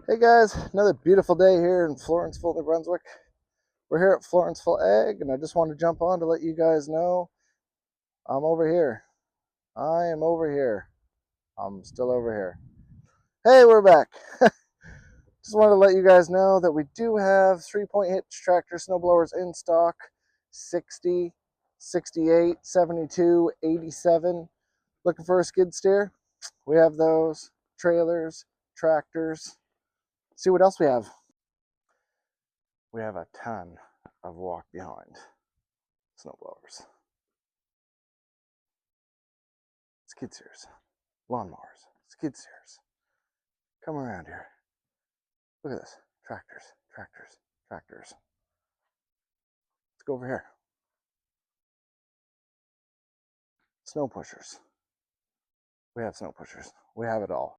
Hey guys, another beautiful day here in Florenceville, New Brunswick. We're here at Florenceville Ag, and I just wanted to jump on to let you guys know I'm over here. I am over here. I'm still over here. Hey, we're back. Just wanted to let you guys know that we do have 3-point hitch tractor snowblowers in stock: 60, 68, 72, 87. Looking for a skid steer? We have those. Trailers, tractors. See what else we have. We have a ton of walk behind snowblowers, skid steers, lawnmowers, skid steers. Come around here. Look at this. Tractors, tractors, tractors. Let's go over here. Snow pushers. We have snow pushers. We have it all.